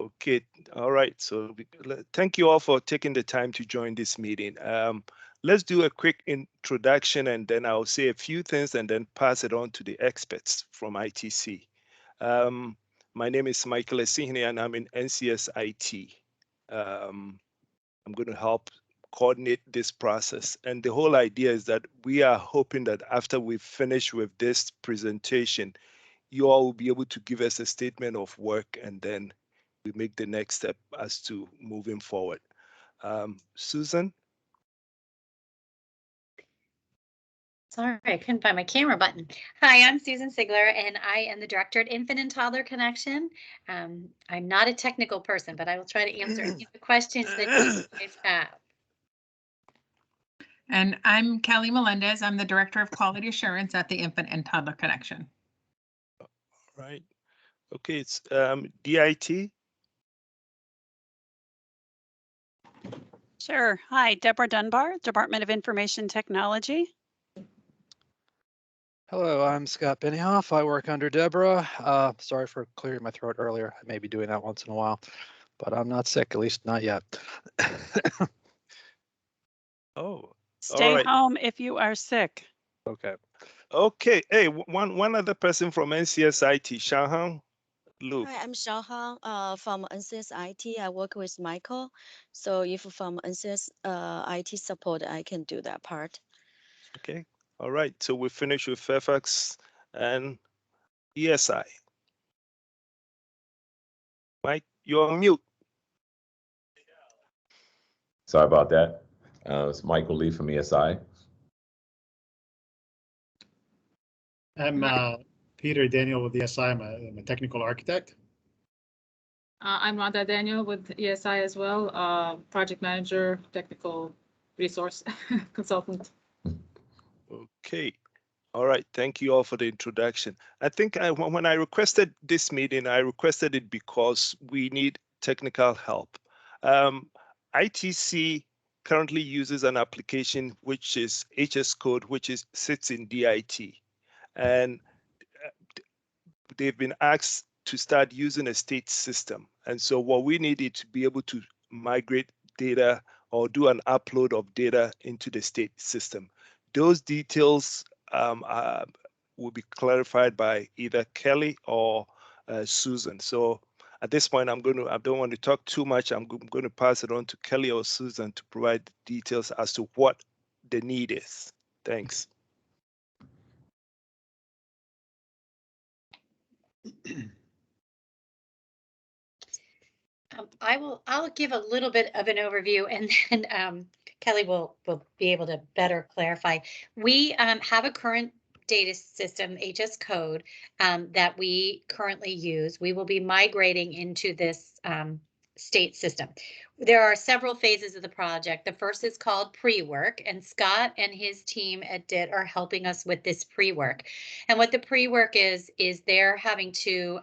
Okay, all right. So thank you all for taking the time to join this meeting. Let's do a quick introduction and then I'll say a few things and then pass it on to the experts from ITC. My name is Michael Esihine and I'm in NCS IT. I'm going to help coordinate this process. And the whole idea is that we are hoping that after we finish with this presentation, you all will be able to give us a statement of work and then we make the next step as to moving forward. Susan? Sorry, I couldn't find my camera button. Hi, I'm Susan Sigler, and I am the director at Infant and Toddler Connection. I'm not a technical person, but I will try to answer any of the questions that you guys have. And I'm Kelly Melendez. I'm the Director of Quality Assurance at the Infant and Toddler Connection. All right. Okay, it's DIT. Sure. Hi, Deborah Dunbar, Department of Information Technology. Hello, I'm Scott Benioff. I work under Deborah. Sorry for clearing my throat earlier. I may be doing that once in a while, but I'm not sick, at least not yet. Oh, Stay right. home if you are sick. Okay. Okay. Hey, one other person from NCS IT, Shahan Luke. Hi, I'm Xiaohang from NCS IT. I work with Michael. So if from NCS IT support, I can do that part. Okay. All right. So we finish with Fairfax and ESI. Mike, you're on mute. Sorry about that. It's Michael Lee from ESI. I'm Peter Daniel with ESI. I'm a technical architect. I'm Rhonda Daniel with ESI as well, project manager, technical resource consultant. Okay. All right. Thank you all for the introduction. I think when I requested this meeting, I requested it because we need technical help. ITC currently uses an application which is HS code, which sits in DIT. And they've been asked to start using a state system. And so what we need is to be able to migrate data or do an upload of data into the state system. Those details will be clarified by either Kelly or Susan. So at this point, I don't want to talk too much. I'm going to pass it on to Kelly or Susan to provide details as to what the need is. Thanks. I'll give a little bit of an overview and then Kelly will be able to better clarify. We have a current data system, HS code, that we currently use. We will be migrating into this state system. There are several phases of the project. The first is called pre-work, and Scott and his team at DIT are helping us with this pre-work. And what the pre-work is they're having to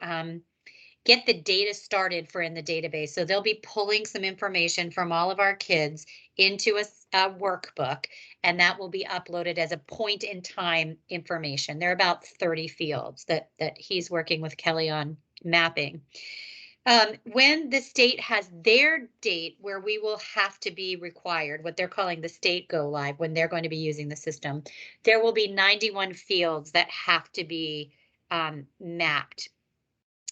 get the data started for in the database. So they'll be pulling some information from all of our kids into a workbook, and that will be uploaded as a point in time information. There are about 30 fields that he's working with Kelly on mapping. When the state has their date where we will have to be required, what they're calling the state go live, when they're going to be using the system, there will be 91 fields that have to be mapped.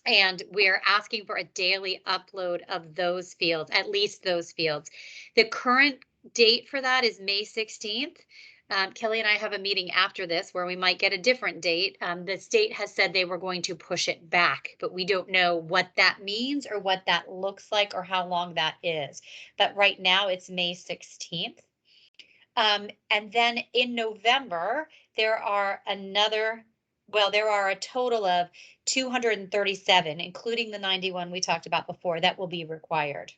And we're asking for a daily upload of those fields, at least those fields. The current date for that is May 16th. Kelly and I have a meeting after this where we might get a different date. The state has said they were going to push it back, but we don't know what that means or what that looks like or how long that is. But right now it's May 16th. And then in November, there are a total of 237, including the 91 we talked about before, that will be required.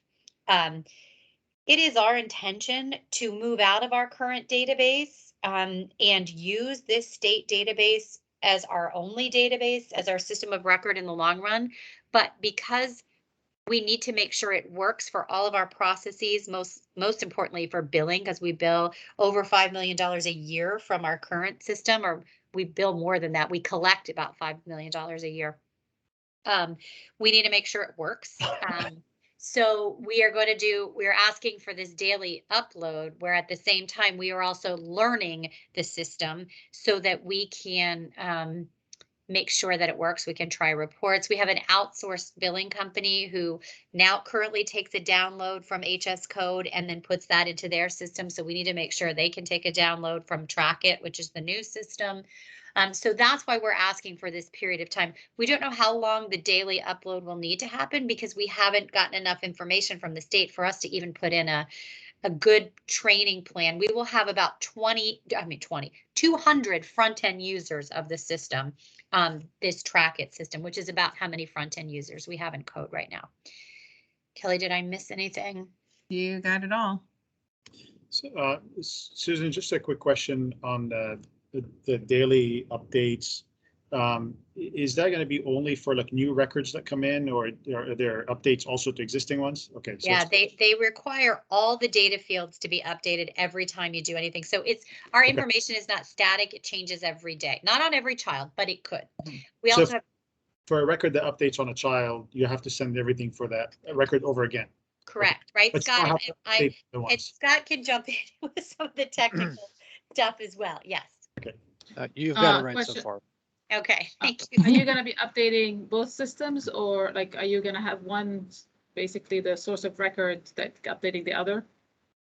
It is our intention to move out of our current database and use this state database as our only database, as our system of record in the long run. But because we need to make sure it works for all of our processes, most importantly for billing, because we bill over $5 million a year from our current system, or we bill more than that. We collect about $5 million a year. We need to make sure it works. So we're asking for this daily upload, where at the same time, we are also learning the system so that we can make sure that it works. We can try reports. We have an outsourced billing company who now currently takes a download from HS Code and then puts that into their system. So we need to make sure they can take a download from TRAC, which is the new system. So that's why we're asking for this period of time. We don't know how long the daily upload will need to happen because we haven't gotten enough information from the state for us to even put in a good training plan. We will have about 200 front-end users of the system, this TRAC system, which is about how many front-end users we have in code right now. Kelly, did I miss anything? You got it all. So, Susan, just a quick question on the daily updates. Is that going to be only for like new records that come in, or are there updates also to existing ones? Okay. So yeah, they require all the data fields to be updated every time you do anything. So our information is not static, it changes every day. Not on every child, but it could. We also have, for a record that updates on a child, you have to send everything for that record over again. correct, right, But Scott? And Scott can jump in with some of the technical stuff as well. Yes. Okay. You've got it right so question. far. Okay, thank you. Are you gonna be updating both systems, or like, are you gonna have one, basically the source of record that updating the other?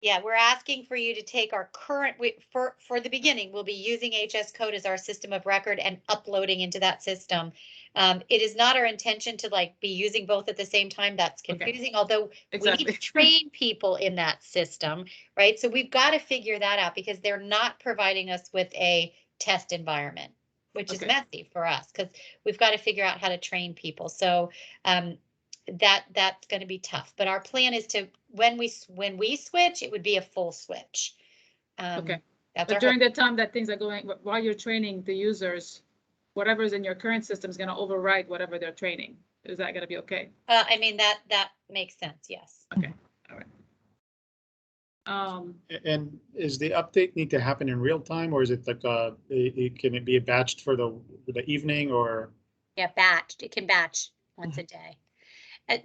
Yeah, we're asking for you to take our current, for the beginning, we'll be using HS Code as our system of record and uploading into that system. It is not our intention to like be using both at the same time. That's confusing, although Exactly. we need to train people in that system, right? So we've got to figure that out because they're not providing us with a test environment, which is messy for us because we've got to figure out how to train people. So that's going to be tough. But our plan is to, when we switch, it would be a full switch. Okay. That's But our during the time that things are going, while you're training the users, whatever's in your current system is gonna override whatever they're training. Is that gonna be okay? I mean, that makes sense. Yes. Okay, all right. And is the update need to happen in real time, or is it like can it be batched for the evening, or? Yeah, batched. It can batch once a day.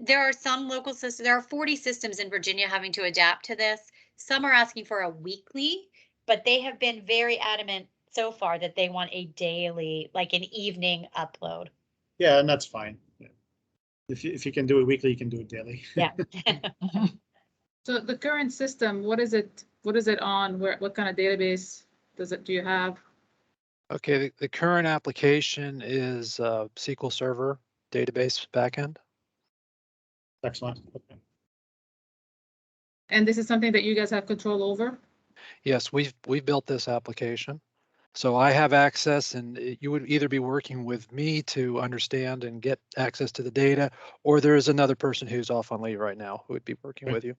There are some local systems. There are 40 systems in Virginia having to adapt to this. Some are asking for a weekly, but they have been very adamant so far that they want a daily, like an evening upload. Yeah, and that's fine. Yeah. If you can do it weekly, you can do it daily. Yeah. So the current system, what is it on? What kind of database do you have? Okay, the current application is SQL Server database backend. Excellent. Okay. And this is something that you guys have control over? Yes, we've built this application. So I have access, and you would either be working with me to understand and get access to the data, or there is another person who's off on leave right now who would be working with you.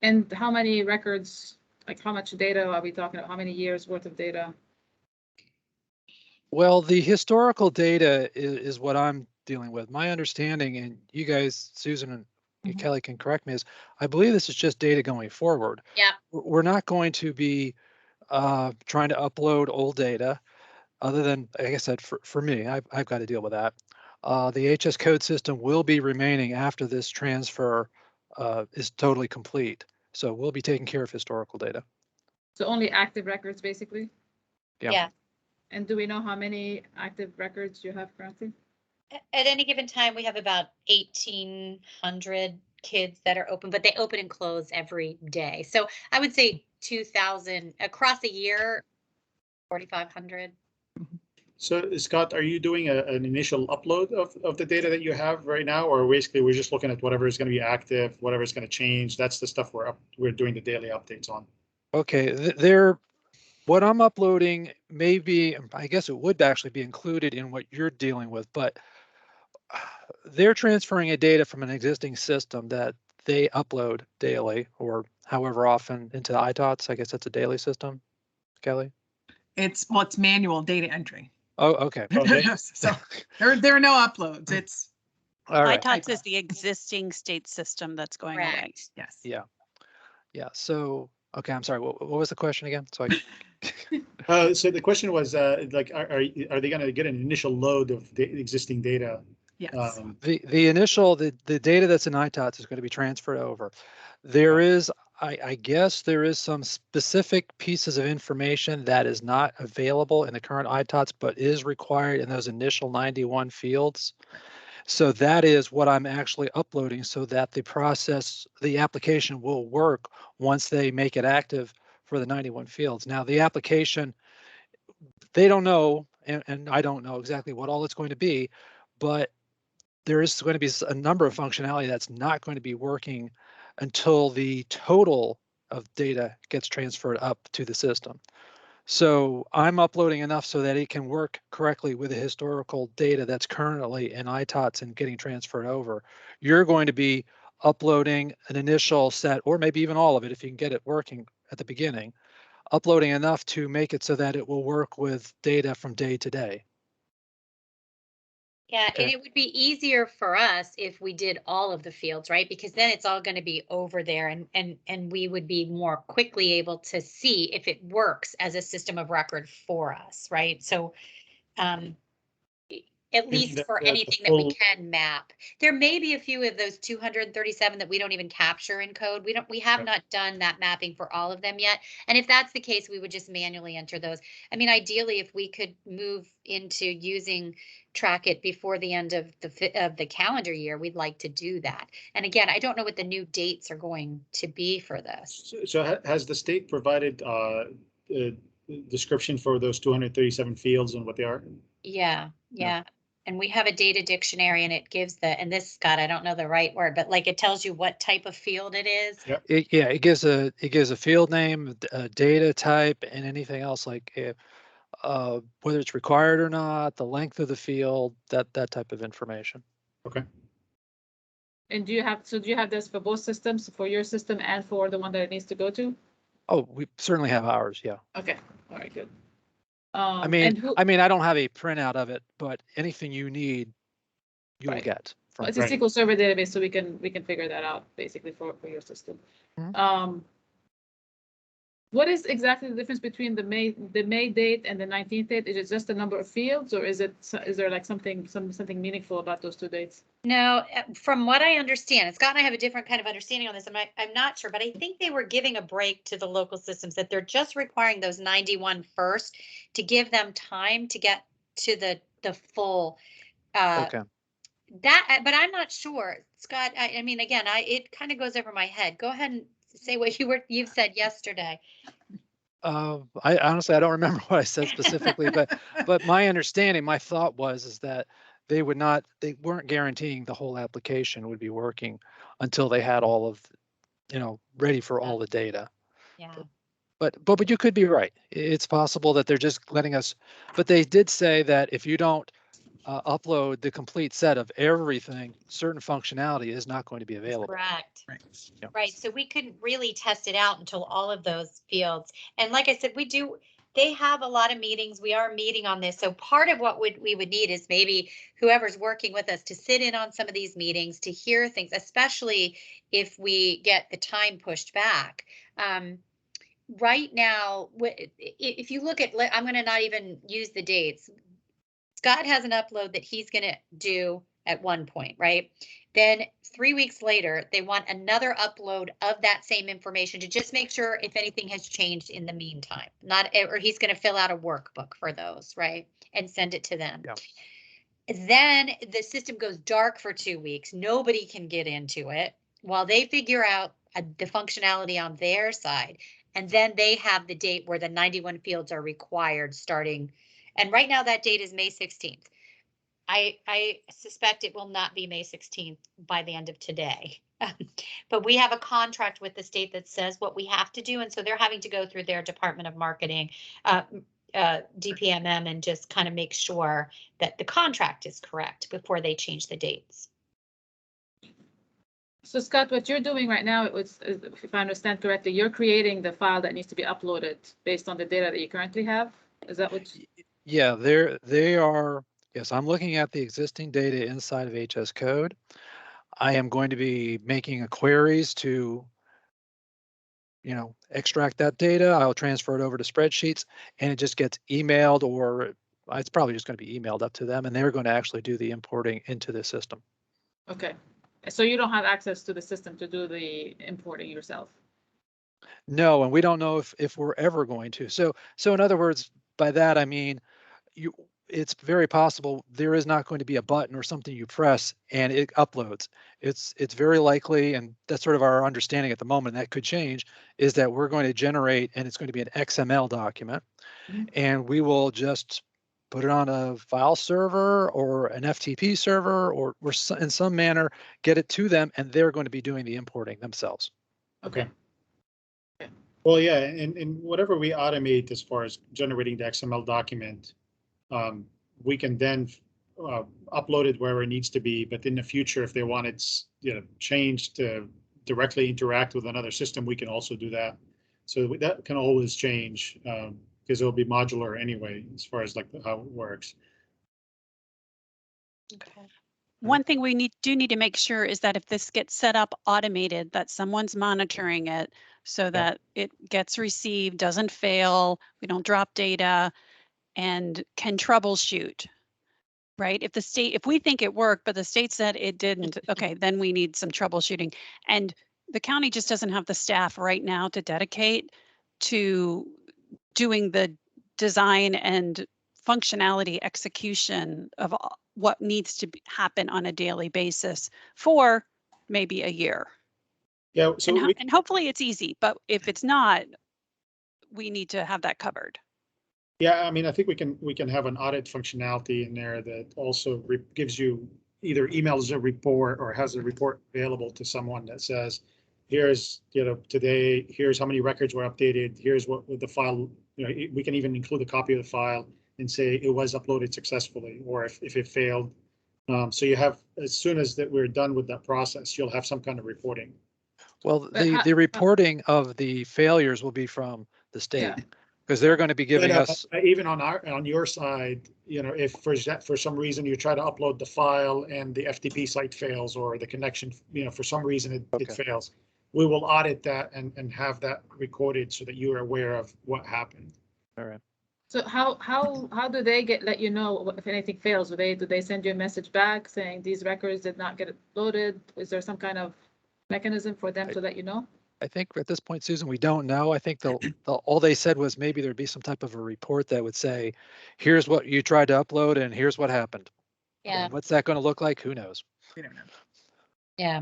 And how many records, like how much data are we talking about? How many years worth of data? Well, the historical data is what I'm dealing with. My understanding, and you guys, Susan and Kelly can correct me, is I believe this is just data going forward. Yeah. We're not going to be trying to upload old data, other than, like I said, for me, I've got to deal with that. The HS Code system will be remaining after this transfer is totally complete. So we'll be taking care of historical data. So only active records, basically? Yeah. And do we know how many active records you have currently? At any given time, we have about 1,800 kids that are open, but they open and close every day. So I would say 2,000 across a year, 4,500. So Scott, are you doing an initial upload of the data that you have right now, or basically we're just looking at whatever is going to be active, whatever is going to change? That's the stuff we're doing the daily updates on. Okay, what I'm uploading may be, I guess it would actually be included in what you're dealing with, but they're transferring a data from an existing system that they upload daily or however often into the ITOTs. I guess that's a daily system, Kelly? It's manual data entry. Oh, okay. So there are no uploads. It's All right. ITOTS is the existing state system that's going away. Correct. yes. Yeah. Yeah. So, okay, I'm sorry. What was the question again? So So the question was like, are they going to get an initial load of the existing data Yes. The initial, the data that's in ITOTS is going to be transferred over. There is, I guess there is some specific pieces of information that is not available in the current ITOTS, but is required in those initial 91 fields. So that is what I'm actually uploading so that the process, the application will work once they make it active for the 91 fields. Now the application, they don't know, and I don't know exactly what all it's going to be, but there is going to be a number of functionality that's not going to be working until the total of data gets transferred up to the system. So I'm uploading enough so that it can work correctly with the historical data that's currently in ITOTS and getting transferred over. You're going to be uploading an initial set, or maybe even all of it if you can get it working at the beginning, uploading enough to make it so that it will work with data from day to day. Yeah, and Okay. it would be easier for us if we did all of the fields, right? Because then it's all going to be over there and we would be more quickly able to see if it works as a system of record for us, right? So at least the- for the anything that we full- can map. There may be a few of those 237 that we don't even capture in code. We have Right. not done that mapping for all of them yet. And if that's the case, we would just manually enter those. I mean, ideally, if we could move into using Track It before the end of the calendar year, we'd like to do that. And again, I don't know what the new dates are going to be for this. So has the state provided a description for those 237 fields and what they are? Yeah, yeah. And we have a data dictionary and it gives and this, Scott, I don't know the right word, but like it tells you what type of field it is. Yep. It gives a field name, a data type, and anything else like whether it's required or not, the length of the field, that type of information. Okay. And do you have this for both systems, for your system and for the one that it needs to go to? Oh, we certainly have ours. Yeah. Okay, all right, good. I And mean, who, I don't have a printout of it, but anything you need, you will Right. get from. it's a Right. SQL Server database, so we can figure that out basically for your system. Mhm. What is exactly the difference between the May date and the 19th date? Is it just the number of fields, or is there like something meaningful about those two dates? No, from what I understand, Scott and I have a different kind of understanding on this. I'm not sure, but I think they were giving a break to the local systems that they're just requiring those 91 first to give them time to get to the full Okay. but I'm not sure, Scott. I mean, again, it kind of goes over my head. Go ahead and say what you've said yesterday. I honestly, I don't remember what I said specifically, but my understanding, my thought is that they weren't guaranteeing the whole application would be working until they had all of, ready for all the data. Yeah. But you could be right. It's possible that they're just letting us, but they did say that if you don't upload the complete set of everything, certain functionality is not going to be available. Correct. Right. Yeah. Right. So we couldn't really test it out until all of those fields. And like I said, they have a lot of meetings. We are meeting on this. So part of what we would need is maybe whoever's working with us to sit in on some of these meetings, to hear things, especially if we get the time pushed back. Right now, if you look at, I'm going to not even use the dates. Scott has an upload that he's going to do at one point, right? Then 3 weeks later, they want another upload of that same information to just make sure if anything has changed in the meantime. Or he's going to fill out a workbook for those, right? And send it to them. Yeah. Then the system goes dark for 2 weeks. Nobody can get into it while they figure out the functionality on their side. And then they have the date where the 91 fields are required starting. And right now that date is May 16th. I suspect it will not be May 16th by the end of today. But we have a contract with the state that says what we have to do. And so they're having to go through their Department of Marketing, DPMM, and just kind of make sure that the contract is correct before they change the dates. So Scott, what you're doing right now, if I understand correctly, you're creating the file that needs to be uploaded based on the data that you currently have. Is that what? Yeah, they are. Yes, I'm looking at the existing data inside of HS Code. I am going to be making queries to, extract that data. I'll transfer it over to spreadsheets, and it just gets emailed or it's probably just going to be emailed up to them, and they're going to actually do the importing into the system. Okay, so you don't have access to the system to do the importing yourself? No, and we don't know if we're ever going to. So in other words, by that I mean it's very possible there is not going to be a button or something you press and it uploads. It's very likely, and that's sort of our understanding at the moment, that could change, is that we're going to generate, and it's going to be an XML document, and we will just put it on a file server or an FTP server, or in some manner get it to them, and they're going to be doing the importing themselves. Okay. Well, yeah, and whatever we automate as far as generating the XML document, we can then upload it wherever it needs to be. But in the future, if they want it, changed to directly interact with another system, we can also do that. So that can always change because it'll be modular anyway, as far as like how it works. Okay. One thing we do need to make sure is that if this gets set up automated, that someone's monitoring it so that it gets received, doesn't fail, we don't drop data, and can troubleshoot, right? If we think it worked, but the state said it didn't, okay, then we need some troubleshooting. And the county just doesn't have the staff right now to dedicate to doing the design and functionality execution of what needs to happen on a daily basis for maybe a year. Yeah, so and hopefully it's easy, but if it's not, we need to have that covered. Yeah, I mean, I think we can have an audit functionality in there that also gives you either emails a report or has a report available to someone that says, here's, today, here's how many records were updated, here's what the file, we can even include a copy of the file and say it was uploaded successfully, or if it failed. So you have, as soon as that we're done with that process, you'll have some kind of reporting. Well, the reporting of the failures will be from the state, because they're going to be giving us. Even on your side, if for some reason you try to upload the file and the FTP site fails, or the connection, for some reason it fails, we will audit that and have that recorded so that you are aware of what happened. All right. So how do they let you know if anything fails? Do they send you a message back saying these records did not get loaded? Is there some kind of mechanism for them to let you know? I think at this point, Susan, we don't know. I think all they said was maybe there'd be some type of a report that would say, here's what you tried to upload and here's what happened. Yeah. And what's that going to look like? Who knows? We don't know. Yeah.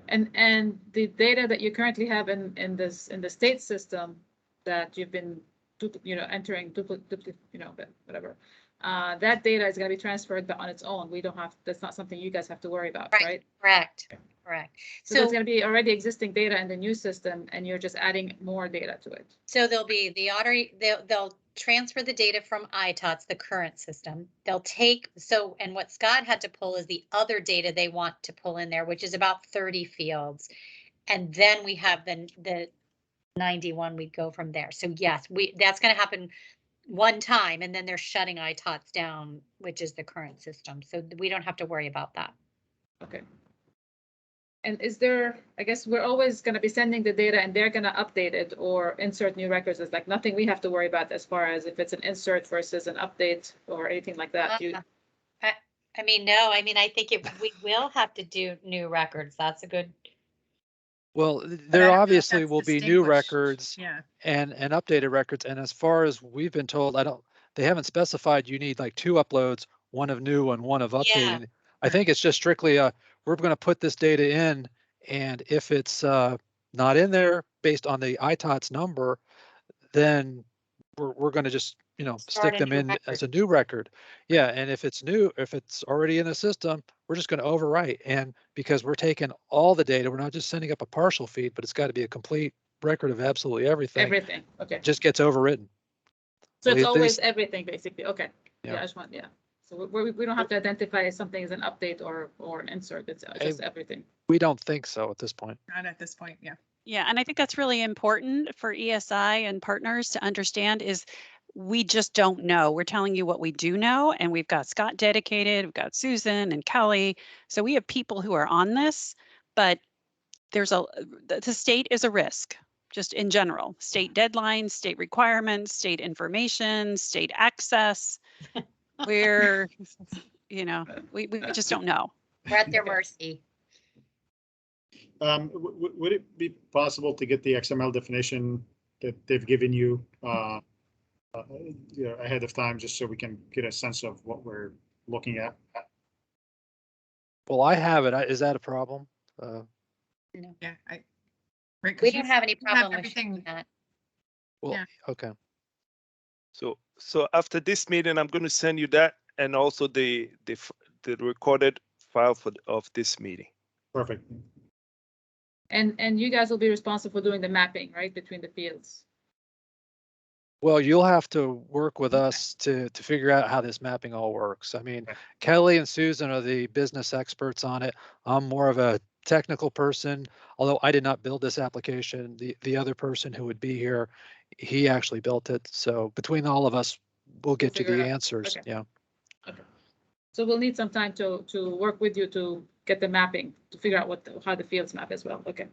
And the data that you currently have in the state system that you've been entering whatever, that data is going to be transferred on its own. We don't have, that's not something you guys have to worry about, right? Correct. Okay. Correct. So there's going to be already existing data in the new system, and you're just adding more data to it. So there'll be the they'll transfer the data from ITOTS, the current system. They'll take, and what Scott had to pull is the other data they want to pull in there, which is about 30 fields. And then we have the 91, we go from there. So yes, that's going to happen one time, and then they're shutting ITOTS down, which is the current system. So we don't have to worry about that. Okay. And is there, I guess we're always going to be sending the data and they're going to update it or insert new records. It's like nothing we have to worry about as far as if it's an insert versus an update or anything like that. I mean, no, I mean, I think we will have to do new records. That's a good. Well, there obviously will be new records and updated records. And as far as we've been told, they haven't specified you need like 2 uploads, one of new and one of updating. Yeah. I think it's just strictly we're going to put this data in, and if it's not in there based on the ITOTS number, then we're going to just stick them in as a new record. Yeah, and if it's new, if it's already in the system, we're just going to overwrite. And because we're taking all the data, we're not just sending up a partial feed, but it's got to be a complete record of absolutely everything. Everything. Okay. It just gets overwritten. So it's always everything basically. Okay. Yeah, I just want So we don't have to identify if something is an update or an insert. It's just everything. We don't think so at this point. Not at this point, yeah. Yeah, and I think that's really important for ESI and partners to understand is we just don't know. We're telling you what we do know, and we've got Scott dedicated, we've got Susan and Kelly. So we have people who are on this, but the state is a risk. just in general, state deadlines, state requirements, state information, state access. We're, we just don't know. We're at their mercy. Would it be possible to get the XML definition that they've given you, ahead of time, just so we can get a sense of what we're looking at? Well, I have it. Is that a problem? Yeah, right, 'cause We you don't have any have problem with everything. that. Well, Yeah. okay. So after this meeting, I'm going to send you that and also the recorded file of this meeting. Perfect. And you guys will be responsible for doing the mapping, right, between the fields? Well, you'll have to work with us to figure out how this mapping all works. I mean, Kelly and Susan are the business experts on it. I'm more of a technical person, although I did not build this application. The other person who would be here, he actually built it. So between all of us, we'll get you figure it the out. answers. Okay. Yeah. Okay. So we'll need some time to work with you to get the mapping, to figure out how the fields map as well. Okay.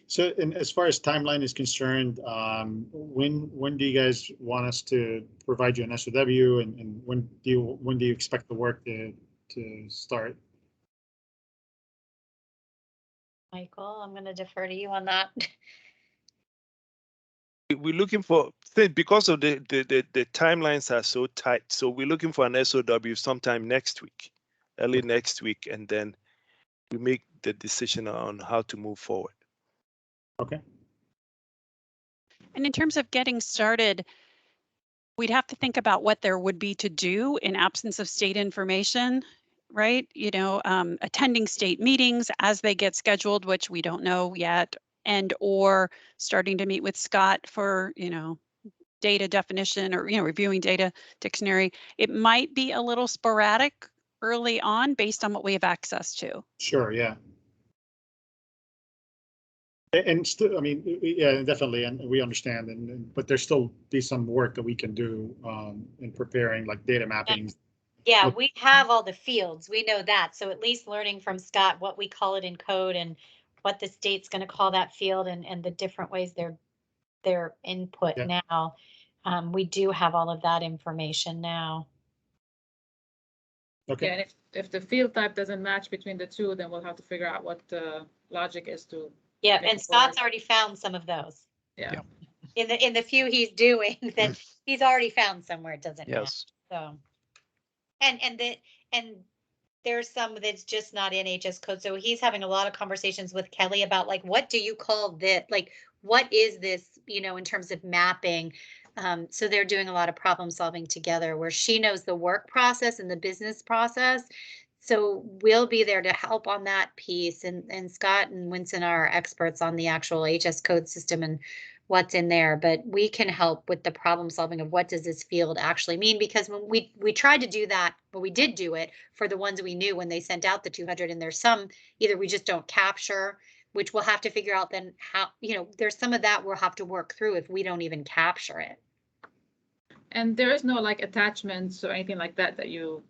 So, and as far as timeline is concerned, when do you guys want us to provide you an SOW, and when do you expect the work to start? Michael, I'm going to defer to you on that. We're looking for, because of the timelines are so tight, so we're looking for an SOW sometime next week, early next week, and then we make the decision on how to move forward. Okay. And in terms of getting started, we'd have to think about what there would be to do in absence of state information, right? Attending state meetings as they get scheduled, which we don't know yet, and or starting to meet with Scott for, data definition or, reviewing data dictionary. It might be a little sporadic early on based on what we have access to. Sure, yeah. And still, I mean, yeah, definitely, and we understand, but there's still be some work that we can do in preparing, like data mapping. Yeah, we have all the fields. We know that. So at least learning from Scott what we call it in code and what the state's going to call that field and the different ways they're input now. We do have all of that information now. Okay. Yeah, and if the field type doesn't match between the two, then we'll have to figure out what the logic is to. Yeah, and Scott's already found some of those. Yeah. In the few he's doing that he's already found somewhere it doesn't match. Yes. So and there's some that's just not in HS code. So he's having a lot of conversations with Kelly about like, what do you call this? Like, what is this, in terms of mapping? So they're doing a lot of problem solving together where she knows the work process and the business process. So we'll be there to help on that piece. And Scott and Winston are experts on the actual HS code system and what's in there, but we can help with the problem solving of what does this field actually mean? Because when we tried to do that, but we did do it for the ones we knew when they sent out the 200, and there's some either we just don't capture, which we'll have to figure out then how, there's some of that we'll have to work through if we don't even capture it. And there is no like attachments or anything like that that you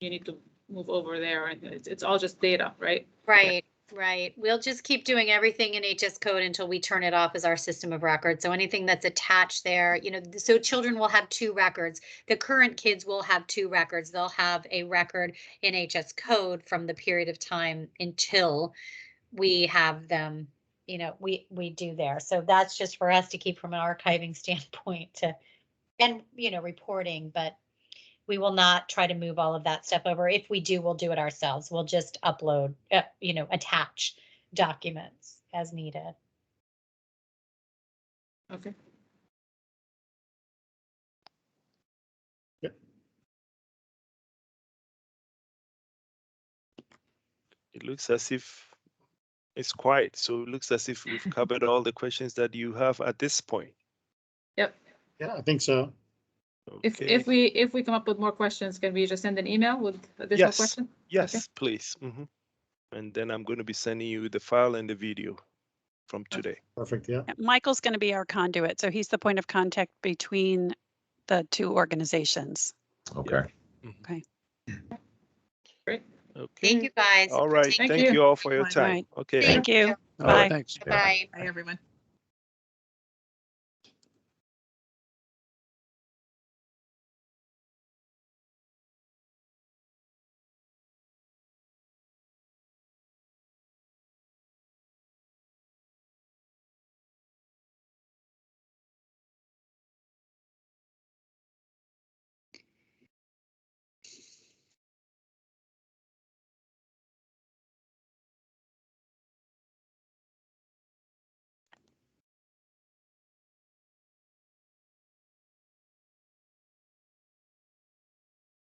need to move over there, and it's all just data, right? Right. Right. We'll just keep doing everything in HS code until we turn it off as our system of record. So anything that's attached there, so children will have 2 records. The current kids will have 2 records. They'll have a record in HS code from the period of time until we have them, we do there. So that's just for us to keep from an archiving standpoint and reporting, but we will not try to move all of that stuff over. If we do, we'll do it ourselves. We'll just upload, attach documents as needed. Okay. Yep. It looks as if it's quiet. So it looks as if we've covered all the questions that you have at this point. Yep. Yeah, I think so. Okay. If we come up with more questions, can we just send an email with additional question? Yes, Okay. please. And then I'm going to be sending you the file and the video from today. Perfect. Yeah. Michael's going to be our conduit, so he's the point of contact between the 2 organizations. Okay. Okay. Great. Okay. Thank you guys. All right. Thank Thank you. you all for your All time. right. Okay. Thank you. All right, Bye. thanks. Yeah. Bye. Bye, everyone.